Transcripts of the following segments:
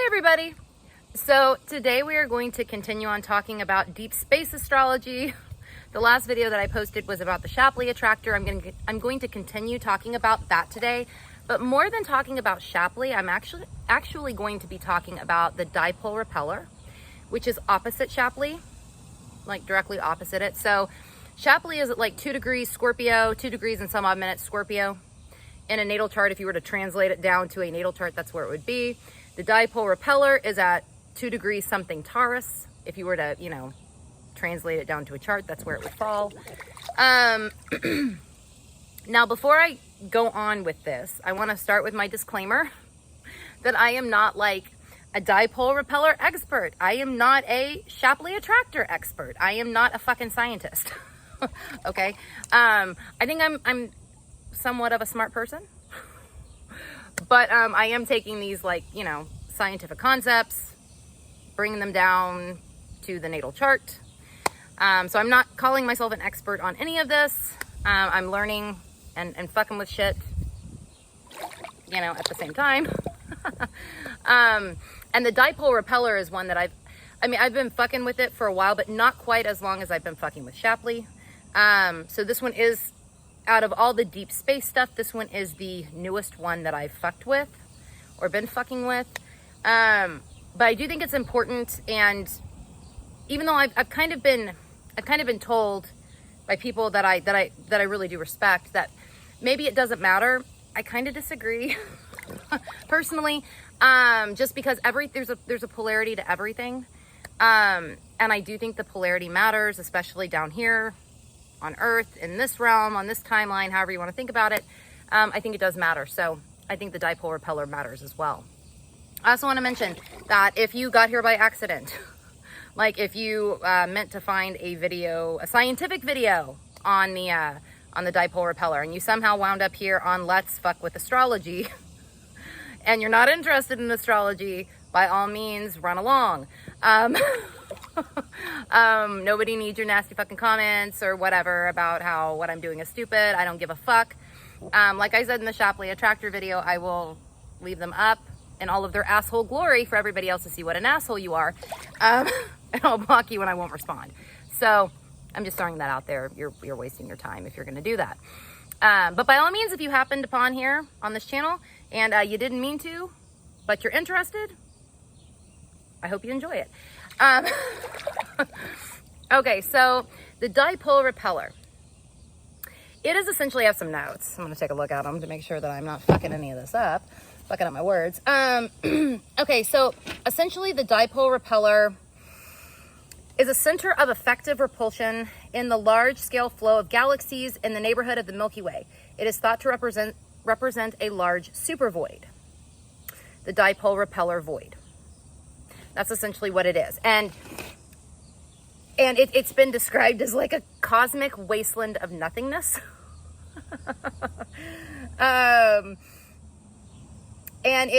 everybody. So today we are going to continue on talking about deep space astrology. The last video that I posted was about the Shapley Attractor. I'm going to continue talking about that today. But more than talking about Shapley, I'm actually going to be talking about the Dipole Repeller, which is opposite Shapley, like directly opposite it. So Shapley is at like 2 degrees Scorpio, 2 degrees and some odd minutes Scorpio. In a natal chart, if you were to translate it down to a natal chart, that's where it would be. The Dipole Repeller is at 2 degrees something Taurus. If you were to, translate it down to a chart, that's where it would fall. Now, before I go on with this, I want to start with my disclaimer that I am not like a Dipole Repeller expert. I am not a Shapley Attractor expert. I am not a fucking scientist. Okay? I think I'm somewhat of a smart person, but I am taking these scientific concepts, bringing them down to the natal chart. So I'm not calling myself an expert on any of this. I'm learning and fucking with shit, at the same time. And the Dipole Repeller is one that I've been fucking with it for a while, but not quite as long as I've been fucking with Shapley. So this one is, out of all the deep space stuff, this one is the newest one that I've fucked with or been fucking with. But I do think it's important, and even though I've kind of been told by people that I really do respect that maybe it doesn't matter, I kind of disagree personally. Just because there's a polarity to everything, and I do think the polarity matters, especially down here on Earth, in this realm, on this timeline, however you want to think about it. I think it does matter. So I think the Dipole Repeller matters as well. I also want to mention that if you got here by accident, like if you meant to find a scientific video on the Dipole Repeller, and you somehow wound up here on Let's Fuck with Astrology, and you're not interested in astrology, by all means, run along. Nobody needs your nasty fucking comments or whatever about what I'm doing is stupid. I don't give a fuck. Like I said in the Shapley Attractor video, I will leave them up in all of their asshole glory for everybody else to see what an asshole you are. And I'll block you and I won't respond. So I'm just throwing that out there. You're wasting your time if you're going to do that. But by all means, if you happened upon here on this channel and you didn't mean to, but you're interested, I hope you enjoy it. Okay, so the Dipole Repeller. It is essentially, I have some notes. I'm going to take a look at them to make sure that I'm not fucking any of this up. Fucking up my words. Okay, so essentially the Dipole Repeller is a center of effective repulsion in the large-scale flow of galaxies in the neighborhood of the Milky Way. It is thought to represent a large supervoid, the Dipole Repeller void. That's essentially what it is. And it's been described as like a cosmic wasteland of nothingness. And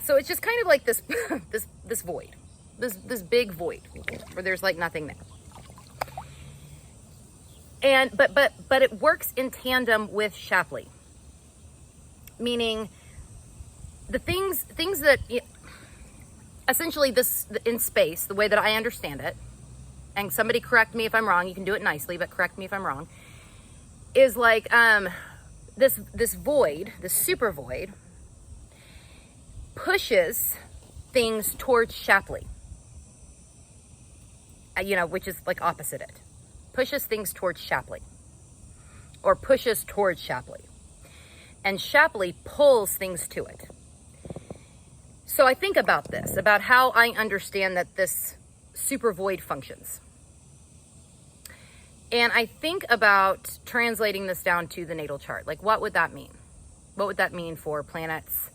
so it's just kind of like this this void, this big void where there's like nothing there. And but it works in tandem with Shapley, meaning the things that essentially this in space, the way that I understand it, and somebody correct me if I'm wrong, you can do it nicely, but correct me if I'm wrong, is like this void, this super void, pushes things towards Shapley, which is like opposite it. Pushes things towards Shapley, or pushes towards Shapley. And Shapley pulls things to it. So I think about this, about how I understand that this super void functions. And I think about translating this down to the natal chart. Like, what would that mean? What would that mean for planets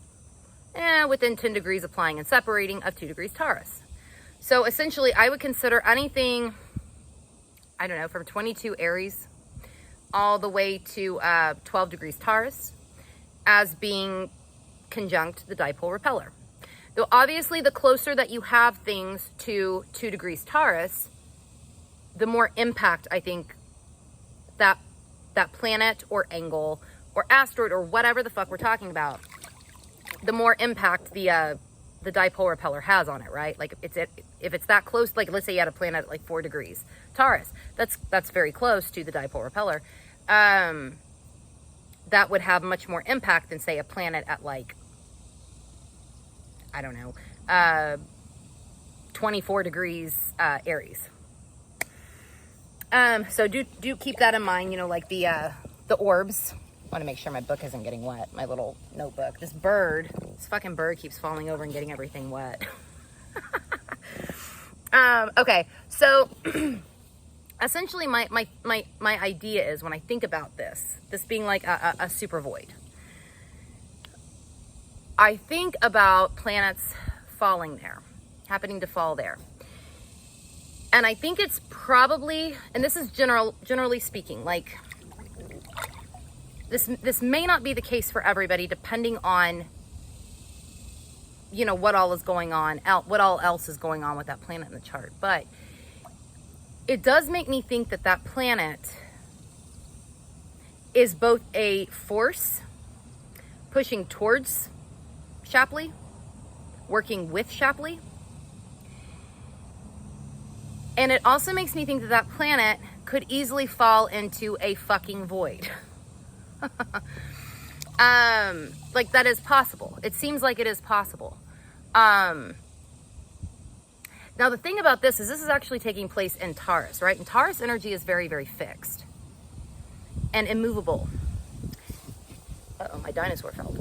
within 10 degrees applying and separating of 2 degrees Taurus? So essentially, I would consider anything, I don't know, from 22 Aries all the way to 12 degrees Taurus as being conjunct the Dipole Repeller. Though obviously the closer that you have things to 2 degrees Taurus, the more impact I think that planet or angle or asteroid or whatever the fuck we're talking about, the more impact the the dipole repeller has on it, right? Like if it's that close, like let's say you had a planet at like 4 degrees Taurus, that's very close to the dipole repeller. That would have much more impact than say a planet at like, I don't know, 24 degrees Aries. So do keep that in mind, you know, like the orbs. I want to make sure my book isn't getting wet, my little notebook. This fucking bird keeps falling over and getting everything wet. Okay, so essentially my idea is, when I think about this being like a super void, I think about planets falling there, happening to fall there. And I think it's probably, and this is generally speaking, like this may not be the case for everybody, depending on, you know, what all is going on, what all else is going on with that planet in the chart. But it does make me think that that planet is both a force pushing towards Shapley, working with Shapley. And it also makes me think that that planet could easily fall into a fucking void. Like that is possible. It seems like it is possible. Now the thing about this is actually taking place in Taurus, right? And Taurus energy is very, very fixed and immovable. Uh-oh, my dinosaur fell.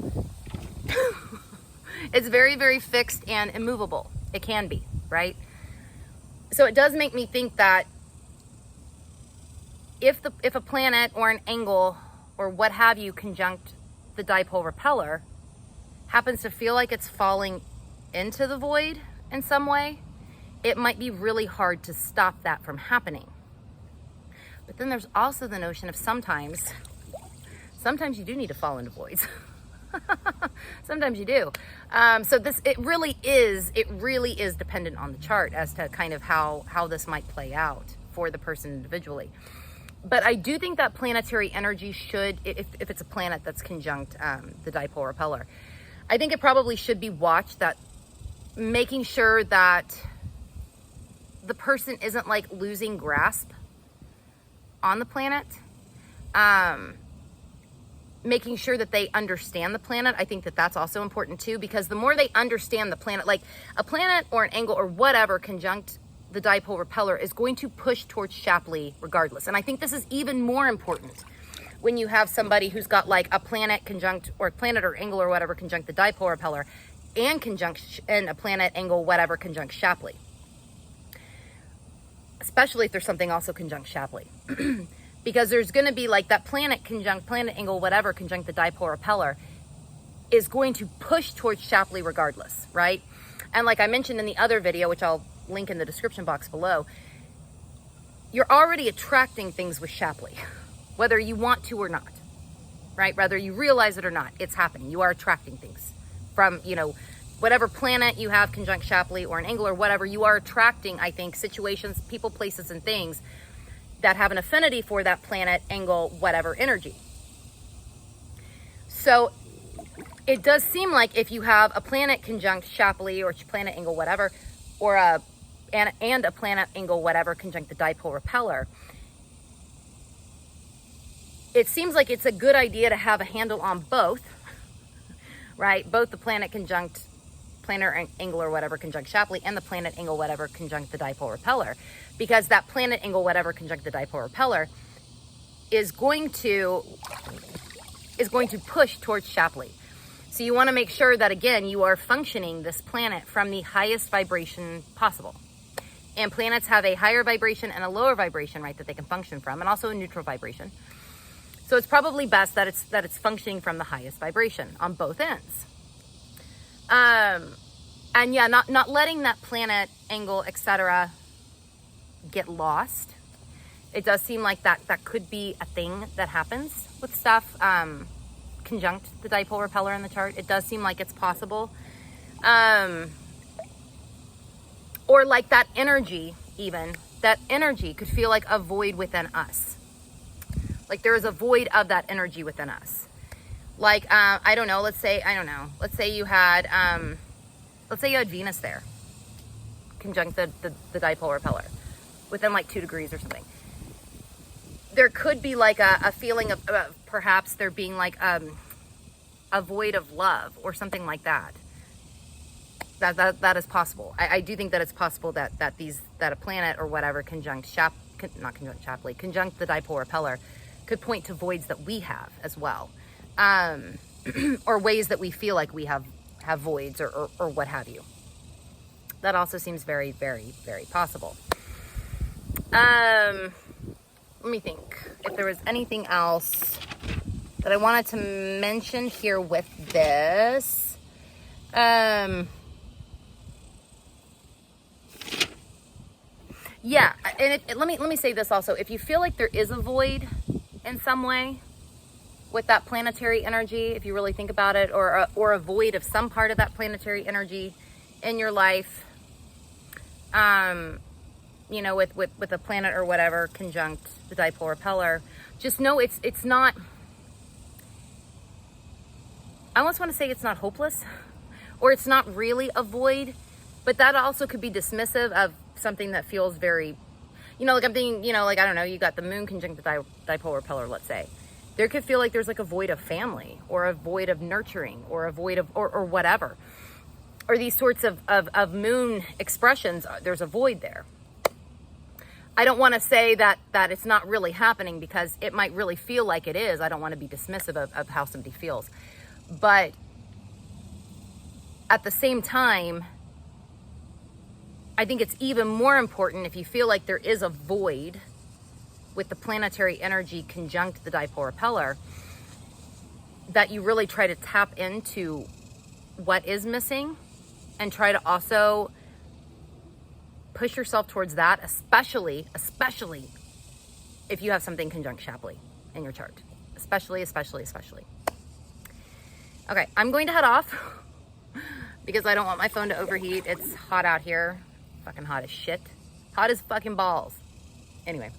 It's very, very fixed and immovable. It can be, right? So it does make me think that if a planet or an angle or what have you conjunct the dipole repeller happens to feel like it's falling into the void in some way, it might be really hard to stop that from happening. But then there's also the notion of sometimes you do need to fall into voids. Sometimes you do. So it really is dependent on the chart as to kind of how this might play out for the person individually. But I do think that planetary energy should, if it's a planet that's conjunct the dipole repeller, I think it probably should be watched, that making sure that the person isn't like losing grasp on the planet. Making sure that they understand the planet. I think that that's also important too, because the more they understand the planet, like a planet or an angle or whatever conjunct the dipole repeller is going to push towards Shapley regardless. And I think this is even more important when you have somebody who's got like a planet conjunct, or planet or angle or whatever conjunct the dipole repeller, and a planet, angle, whatever conjunct Shapley. Especially if there's something also conjunct Shapley. Because there's going to be like that planet angle, whatever conjunct the dipole repeller is going to push towards Shapley regardless, right? And like I mentioned in the other video, which I'll link in the description box below, you're already attracting things with Shapley, whether you want to or not, right? Whether you realize it or not, it's happening. You are attracting things from, you know, whatever planet you have conjunct Shapley or an angle or whatever, you are attracting, I think, situations, people, places, and things that have an affinity for that planet, angle, whatever energy. So it does seem like if you have a planet conjunct Shapley or planet, angle, whatever, or a planet, angle, whatever conjunct the dipole repeller, it seems like it's a good idea to have a handle on both, right? Both the planet angle or whatever conjunct Shapley and the planet, angle, whatever conjunct the dipole repeller. Because that planet, angle, whatever conjunct the dipole repeller is going to push towards Shapley. So you want to make sure that, again, you are functioning this planet from the highest vibration possible. And planets have a higher vibration and a lower vibration, right, that they can function from, and also a neutral vibration. So it's probably best that it's functioning from the highest vibration on both ends. And yeah, not letting that planet, angle, etc. get lost. It does seem like that could be a thing that happens with stuff conjunct the dipole repeller in the chart. It does seem like it's possible. Or like that energy could feel like a void within us. Like there is a void of that energy within us. Like, let's say you had, let's say you had Venus there, conjunct the dipole repeller, within like 2 degrees or something. There could be like a feeling of perhaps there being like a void of love or something like that. That is possible. I do think that it's possible that a planet or whatever conjunct conjunct the dipole repeller could point to voids that we have as well, or ways that we feel like we have voids or what have you. That also seems very, very, very possible. Let me think if there was anything else that I wanted to mention here with this. Yeah, and let me say this also. If you feel like there is a void in some way with that planetary energy, if you really think about it, or a void of some part of that planetary energy in your life, you know, with a planet or whatever conjunct the dipole repeller, just know it's not, I almost want to say it's not hopeless, or it's not really a void, but that also could be dismissive of something that feels very, you know, like I'm thinking, you know, like, I don't know, you got the moon conjunct the dipole repeller, let's say. There could feel like there's like a void of family, or a void of nurturing, or a void of, or whatever. Or these sorts of moon expressions, there's a void there. I don't want to say that it's not really happening, because it might really feel like it is. I don't want to be dismissive of how somebody feels. But at the same time, I think it's even more important, if you feel like there is a void with the planetary energy conjunct the dipole repeller, that you really try to tap into what is missing and try to also push yourself towards that, especially if you have something conjunct Shapley in your chart. Especially. Okay, I'm going to head off because I don't want my phone to overheat. It's hot out here. Fucking hot as shit. Hot as fucking balls. Anyway,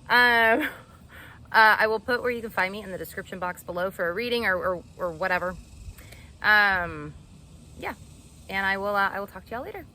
I will put where you can find me in the description box below for a reading or whatever. Yeah, and I will talk to y'all later.